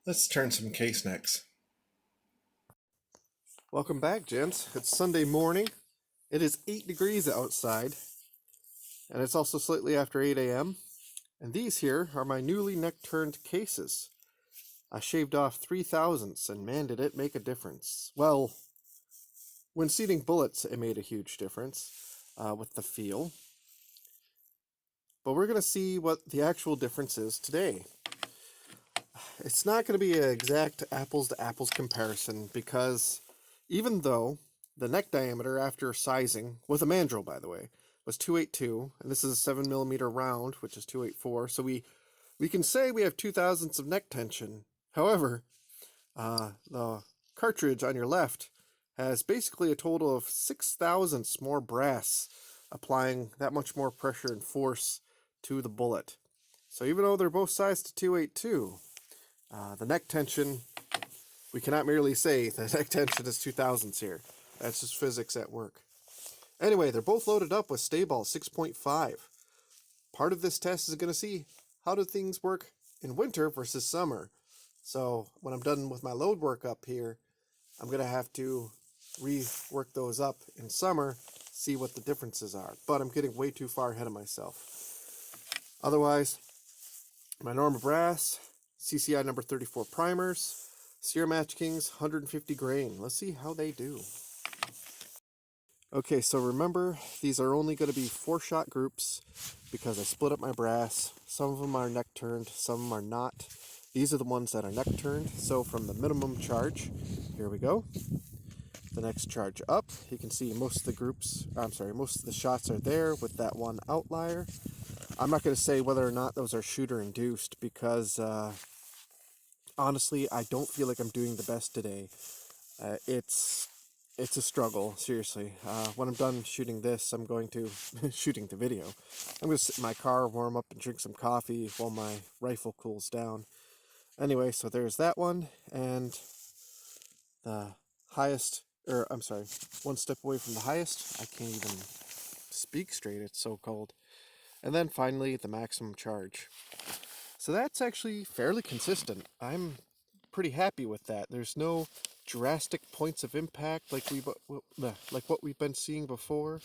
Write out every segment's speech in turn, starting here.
Let's turn some case necks. Welcome back, gents. It's Sunday morning. It is 8 degrees outside, and it's also slightly after 8 a.m. And these here are my newly neck-turned cases. I shaved off 3/1000ths, and man, did it make a difference. Well, when seating bullets, it made a huge difference with the feel. But we're going to see what the actual difference is today. It's not going to be an exact apples-to-apples comparison because even though the neck diameter after sizing, with a mandrel by the way, was 282, and this is a 7mm round, which is 284, so we can say we have 2/1000ths of neck tension. However, the cartridge on your left has basically a total of 6/1000ths more brass, applying that much more pressure and force to the bullet. So even though they're both sized to 282, the neck tension, we cannot merely say the neck tension is 2/1000ths here. That's just physics at work. Anyway, they're both loaded up with Staball 6.5. Part of this test is going to see how do things work in winter versus summer. So when I'm done with my load work up here, I'm going to have to rework those up in summer, see what the differences are. But I'm getting way too far ahead of myself. Otherwise, my normal brass, CCI number 34 primers, Sierra Match Kings 150 grain. Let's see how they do. Okay, so remember, these are only going to be 4-shot groups because I split up my brass. Some of them are neck turned, some of them are not. These are the ones that are neck turned. So from the minimum charge, here we go. The next charge up, you can see most of the shots are there with that one outlier. I'm not going to say whether or not those are shooter induced because honestly, I don't feel like I'm doing the best today. It's a struggle, seriously. When I'm done shooting this, I'm going to shooting the video. I'm going to sit in my car, warm up, and drink some coffee while my rifle cools down. Anyway, so there's that one, and the highest, one step away from the highest. I can't even speak straight, it's so cold. And then finally, the maximum charge. So that's actually fairly consistent. I'm pretty happy with that. There's no drastic points of impact like what we've been seeing before.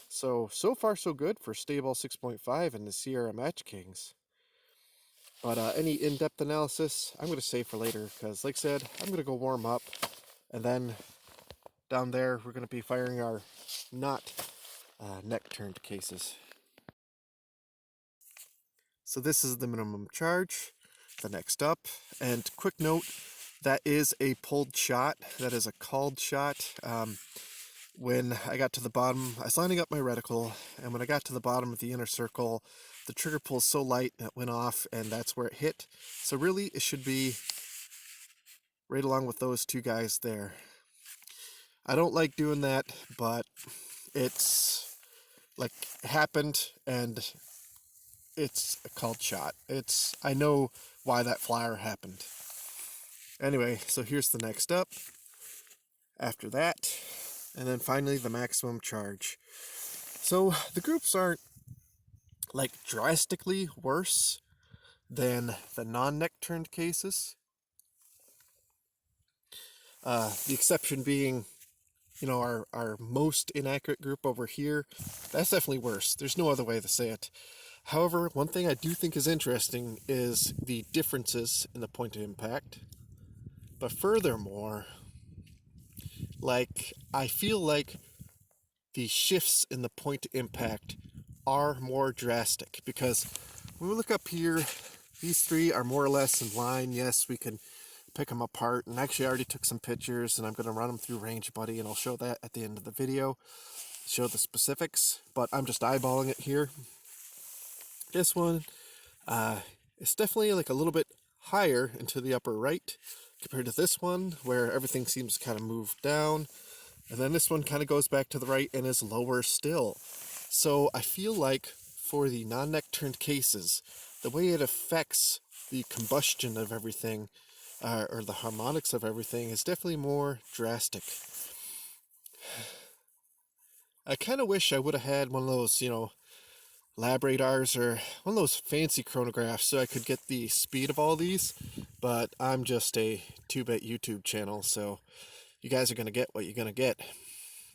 So far so good for Staball 6.5 and the Sierra Match Kings. But any in-depth analysis, I'm going to save for later because, like I said, I'm going to go warm up. And then down there, we're going to be firing our not neck-turned cases. So this is the minimum charge. The next up, and quick note, that is a pulled shot. That is a called shot. When I got to the bottom, I was lining up my reticle, and when I got to the bottom of the inner circle, the trigger pull is so light that it went off, and that's where it hit. So really, it should be right along with those two guys there. I don't like doing that, but it's like happened, and it's a called shot. I know why that flyer happened. Anyway, so here's the next up. After that, and then finally the maximum charge. So the groups aren't like drastically worse than the non-neck turned cases. The exception being, our most inaccurate group over here. That's definitely worse. There's no other way to say it. However, one thing I do think is interesting is the differences in the point of impact. But furthermore, I feel like the shifts in the point of impact are more drastic because when we look up here, these three are more or less in line. Yes, we can pick them apart, and actually I already took some pictures and I'm going to run them through Range Buddy, and I'll show that at the end of the video, show the specifics, but I'm just eyeballing it here. This one is definitely like a little bit higher into the upper right compared to this one where everything seems kind of moved down, and then this one kind of goes back to the right and is lower still. So I feel like for the non-neck turned cases, the way it affects the combustion of everything, or the harmonics of everything, is definitely more drastic. I kind of wish I would have had one of those, lab radars or one of those fancy chronographs so I could get the speed of all these, but I'm just a 2-bit YouTube channel, so you guys are going to get what you're going to get.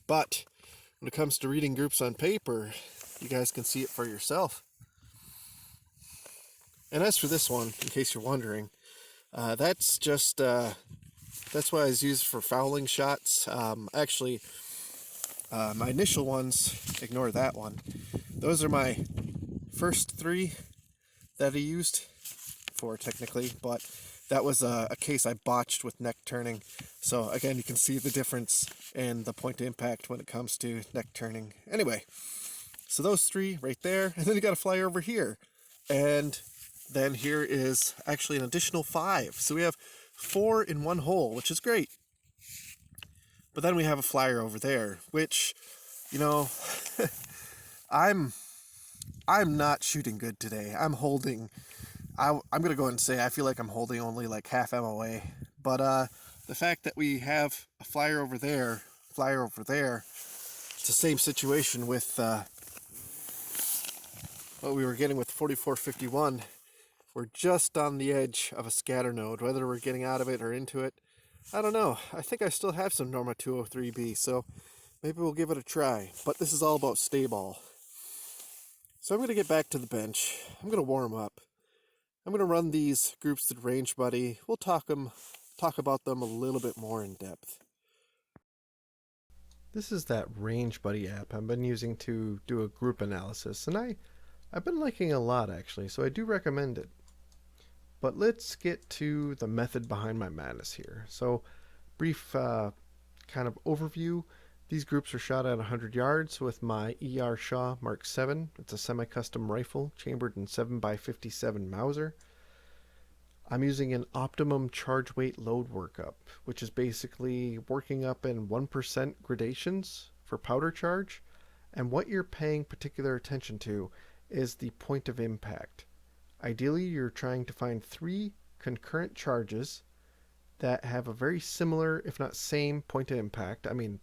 But when it comes to reading groups on paper, you guys can see it for yourself. And as for this one, in case you're wondering, that's why I was used for fouling shots. Actually, my initial ones, ignore that one. Those are my first 3 that I used for technically, but that was a case I botched with neck turning. So again, you can see the difference in the point of impact when it comes to neck turning. Anyway, so those 3 right there, and then you got to fly over here. And then here is actually an additional 5. So we have 4 in one hole, which is great. But then we have a flyer over there, which, you know, I'm not shooting good today. I'm holding, I'm going to go ahead and say I feel like I'm holding only like half MOA. But the fact that we have a flyer over there, it's the same situation with what we were getting with 4451. We're just on the edge of a scatter node. Whether we're getting out of it or into it, I don't know. I think I still have some Norma 203B, so maybe we'll give it a try. But this is all about Staball. So I'm going to get back to the bench. I'm going to warm up. I'm going to run these groups to the Range Buddy. We'll talk about them a little bit more in depth. This is that Range Buddy app I've been using to do a group analysis, and I've been liking it a lot actually, so I do recommend it. But let's get to the method behind my madness here. So, brief kind of overview. These groups are shot at 100 yards with my ER Shaw Mark 7. It's a semi-custom rifle chambered in 7x57 Mauser. I'm using an optimum charge weight load workup, which is basically working up in 1% gradations for powder charge. And what you're paying particular attention to is the point of impact. Ideally, you're trying to find 3 concurrent charges that have a very similar, if not same, point of impact. I mean,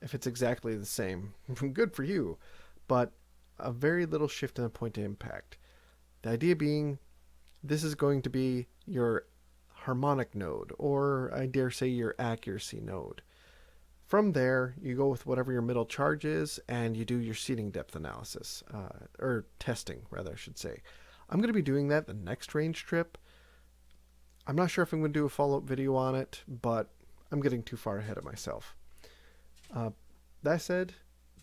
if it's exactly the same, good for you, but a very little shift in the point of impact. The idea being, this is going to be your harmonic node, or I dare say your accuracy node. From there, you go with whatever your middle charge is, and you do your seating depth analysis, or testing, rather, I should say. I'm going to be doing that the next range trip. I'm not sure if I'm going to do a follow-up video on it, but I'm getting too far ahead of myself. That said,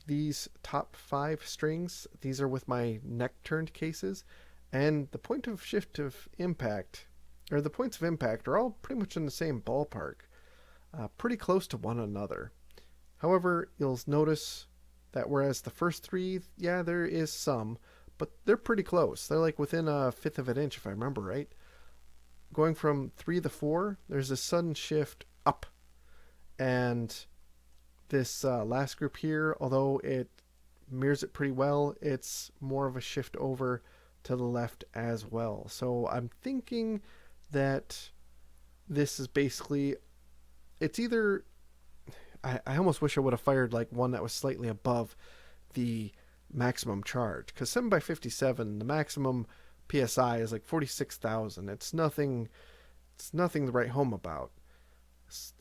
these top 5 strings, these are with my neck-turned cases, and the point of shift of impact, or the points of impact, are all pretty much in the same ballpark, pretty close to one another. However, you'll notice that whereas the first 3, yeah, there is some, but they're pretty close. They're like within a 1/5 of an inch, if I remember right. Going from 3 to 4, there's a sudden shift up. And this last group here, although it mirrors it pretty well, it's more of a shift over to the left as well. So I'm thinking that this is basically, it's either, I almost wish I would have fired like one that was slightly above the maximum charge, because 7x57, the maximum PSI is like 46,000. It's nothing to write home about.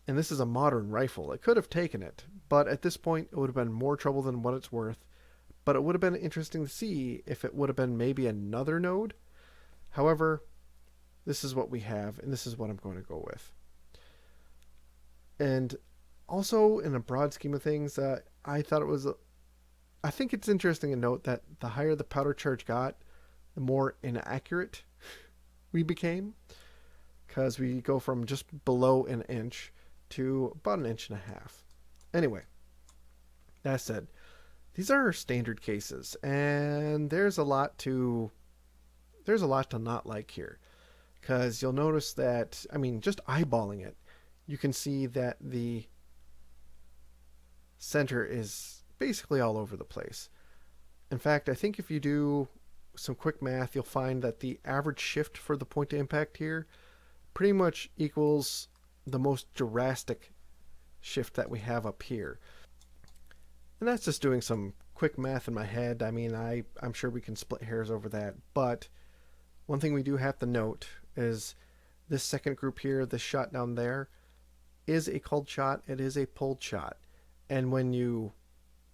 And this is a modern rifle. It could have taken it, but at this point it would have been more trouble than what it's worth. But it would have been interesting to see if it would have been maybe another node. However, this is what we have, and this is what I'm going to go with. And also, in a broad scheme of things, I think it's interesting to note that the higher the powder charge got, the more inaccurate we became, because we go from just below an inch to about 1.5 inches. Anyway, that said, these are standard cases, and there's a lot to not like here, because you'll notice that, I mean, just eyeballing it, you can see that the center is basically all over the place. In fact, I think if you do some quick math, you'll find that the average shift for the point of impact here pretty much equals the most drastic shift that we have up here. And that's just doing some quick math in my head. I mean, I'm sure we can split hairs over that. But one thing we do have to note is this second group here, this shot down there, is a called shot. It is a pulled shot. And when you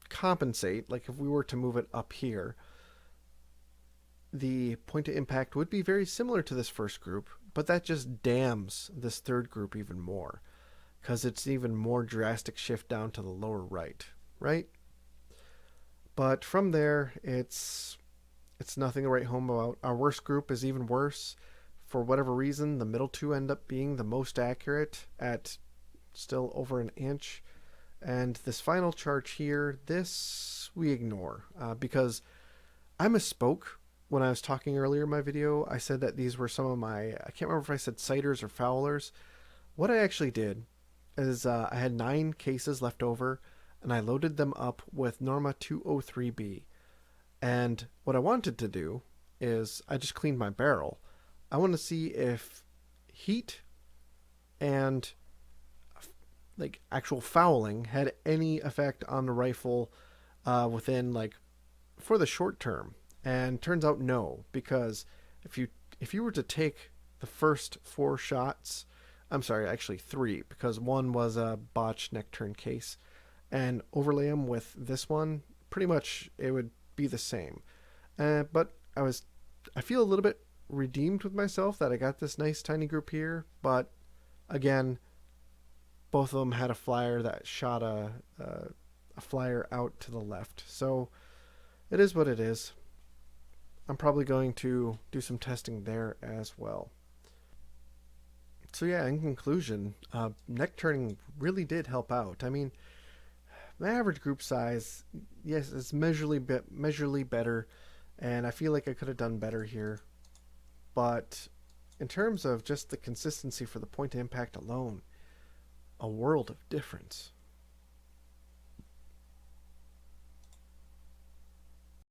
compensate, like if we were to move it up here, the point of impact would be very similar to this first group, but that just damns this third group even more because it's even more drastic shift down to the lower right, right? But from there, it's nothing to write home about. Our worst group is even worse. For whatever reason, the middle two end up being the most accurate at still over an inch. And this final charge here, this we ignore because I misspoke when I was talking earlier in my video. I said that these were some of my, I can't remember if I said sighters or foulers. What I actually did is I had 9 cases left over and I loaded them up with Norma 203B. And what I wanted to do is I just cleaned my barrel. I want to see if heat and like actual fouling had any effect on the rifle within like for the short term. And turns out no, because if you were to take the first 4 shots, I'm sorry, actually 3, because one was a botched neck turn case, and overlay them with this one, pretty much it would be the same. But I feel a little bit redeemed with myself that I got this nice tiny group here, but again, both of them had a flyer that shot a flyer out to the left. So it is what it is. I'm probably going to do some testing there as well. So yeah, in conclusion, neck turning really did help out. I mean, my average group size, yes, it's measurably better, and I feel like I could have done better here. But in terms of just the consistency for the point of impact alone, a world of difference.